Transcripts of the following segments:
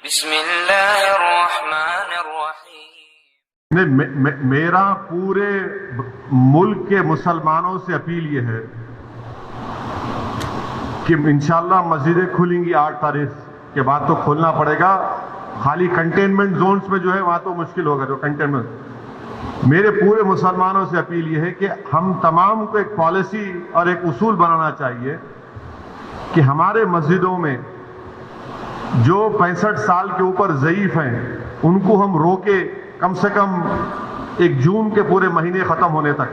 بسم اللہ الرحمن الرحیم۔ میرا پورے ملک کے مسلمانوں سے اپیل یہ ہے کہ انشاءاللہ مسجدیں کھلیں گی 8 تاریخ کے بعد تو کھولنا پڑے گا، خالی کنٹینمنٹ زونز میں جو ہے وہاں تو مشکل ہوگا جو کنٹینمنٹ۔ میرے پورے مسلمانوں سے اپیل یہ ہے کہ ہم تمام کو ایک پالیسی اور ایک اصول بنانا چاہیے کہ ہمارے مسجدوں میں جو 65 سال کے اوپر ضعیف ہیں ان کو ہم روکے کم سے کم 1 جون کے پورے مہینے ختم ہونے تک،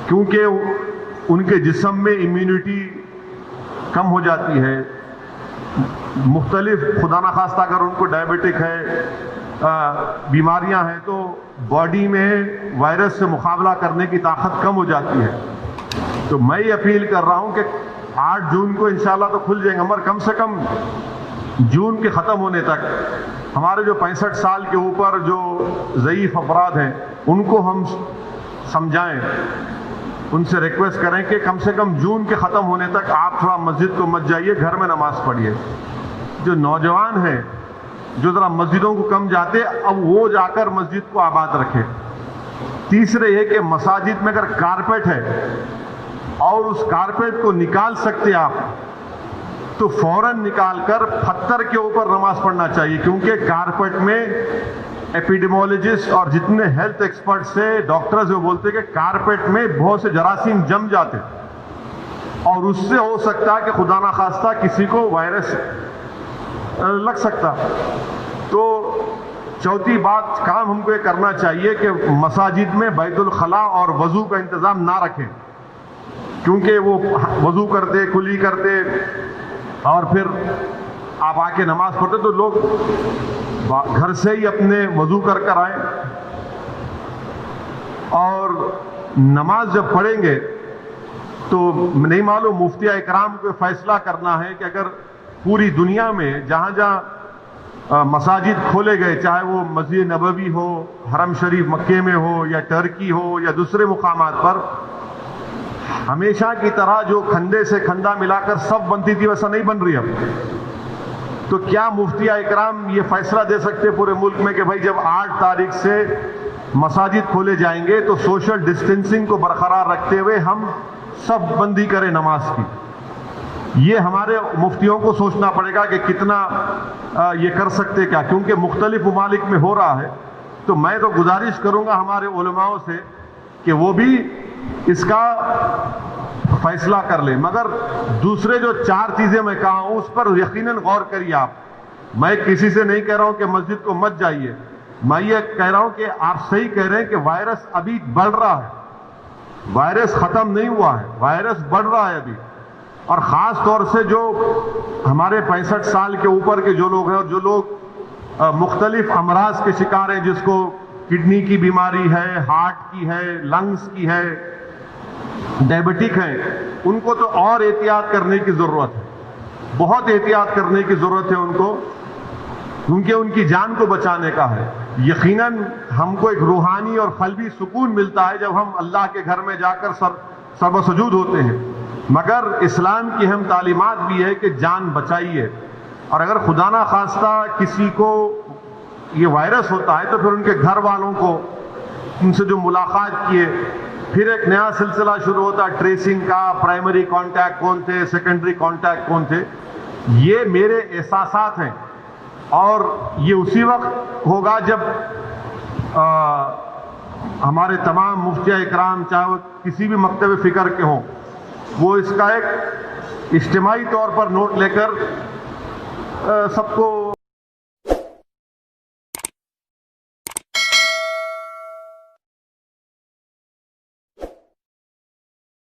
کیونکہ ان کے جسم میں امیونٹی کم ہو جاتی ہے، مختلف خدا نخواستہ اگر ان کو ڈائبٹک ہے، بیماریاں ہیں تو باڈی میں وائرس سے مقابلہ کرنے کی طاقت کم ہو جاتی ہے۔ تو میں یہ اپیل کر رہا ہوں کہ 8 جون کو انشاءاللہ تو کھل جائیں گے، مگر کم سے کم جون کے ختم ہونے تک ہمارے جو 65 سال کے اوپر جو ضعیف افراد ہیں ان کو ہم سمجھائیں، ان سے ریکویسٹ کریں کہ کم سے کم جون کے ختم ہونے تک آپ تھوڑا مسجد کو مت جائیے، گھر میں نماز پڑھیے۔ جو نوجوان ہیں جو ذرا مسجدوں کو کم جاتے اب وہ جا کر مسجد کو آباد رکھے۔ تیسرے یہ کہ مساجد میں اگر کارپیٹ ہے اور اس کارپیٹ کو نکال سکتے آپ تو فوراً نکال کر پتھر کے اوپر نماز پڑھنا چاہیے، کیونکہ کارپیٹ میں ایپیڈیمولوجسٹ اور جتنے ہیلتھ ایکسپرٹس سے ڈاکٹرز وہ بولتے ہیں کہ کارپیٹ میں بہت سے جراثیم جم جاتے اور اس سے ہو سکتا ہے کہ خدا نخواستہ کسی کو وائرس لگ سکتا۔ تو چوتھی بات کام ہم کو یہ کرنا چاہیے کہ مساجد میں بیت الخلاء اور وضو کا انتظام نہ رکھیں، کیونکہ وہ وضو کرتے کلی کرتے اور پھر آپ آ کے نماز پڑھتے تو لوگ گھر سے ہی اپنے وضو کر کر آئیں، اور نماز جب پڑھیں گے تو نہیں معلوم مفتی اکرام کو فیصلہ کرنا ہے کہ اگر پوری دنیا میں جہاں جہاں مساجد کھولے گئے، چاہے وہ مسجد نبوی ہو، حرم شریف مکے میں ہو یا ٹرکی ہو یا دوسرے مقامات پر، ہمیشہ کی طرح جو کھندے سے کھندا ملا کر سب بنتی تھی ویسا نہیں بن رہی اب۔ تو کیا مفتی اکرام یہ فیصلہ دے سکتے پورے ملک میں کہ بھائی جب 8 تاریخ سے مساجد کھولے جائیں گے تو سوشل ڈسٹینسنگ کو برقرار رکھتے ہوئے ہم سب بندی کریں نماز کی؟ یہ ہمارے مفتیوں کو سوچنا پڑے گا کہ کتنا یہ کر سکتے کیا، کیونکہ مختلف ممالک میں ہو رہا ہے۔ تو میں تو گزارش کروں گا ہمارے علماؤں سے کہ وہ بھی اس کا فیصلہ کر لیں، مگر دوسرے جو 4 چیزیں میں کہا ہوں اس پر یقیناً غور کریے آپ۔ میں کسی سے نہیں کہہ رہا ہوں کہ مسجد کو مت جائیے، میں یہ کہہ رہا ہوں کہ آپ صحیح کہہ رہے ہیں کہ وائرس ابھی بڑھ رہا ہے، وائرس ختم نہیں ہوا ہے، وائرس بڑھ رہا ہے ابھی، اور خاص طور سے جو ہمارے 65 سال کے اوپر کے جو لوگ ہیں اور جو لوگ مختلف امراض کے شکار ہیں، جس کو کڈنی کی بیماری ہے، ہارٹ کی ہے، لنگز کی ہے، ڈائبٹک ہیں، ان کو تو اور احتیاط کرنے کی ضرورت ہے، بہت احتیاط کرنے کی ضرورت ہے ان کو، کیونکہ ان کی جان کو بچانے کا ہے۔ یقیناً ہم کو ایک روحانی اور قلبی سکون ملتا ہے جب ہم اللہ کے گھر میں جا کر سر بسجود ہوتے ہیں، مگر اسلام کی اہم تعلیمات بھی ہے کہ جان بچائیے، اور اگر خدا نہ خواستہ کسی کو یہ وائرس ہوتا ہے تو پھر ان کے گھر والوں کو ان سے جو ملاقات کیے، پھر ایک نیا سلسلہ شروع ہوتا ہے ٹریسنگ کا، پرائمری کانٹیکٹ کون تھے، سیکنڈری کانٹیکٹ کون تھے۔ یہ میرے احساسات ہیں، اور یہ اسی وقت ہوگا جب ہمارے تمام مفتی اکرام چاہے وہ کسی بھی مکتب فکر کے ہوں، وہ اس کا ایک اجتماعی طور پر نوٹ لے کر سب کو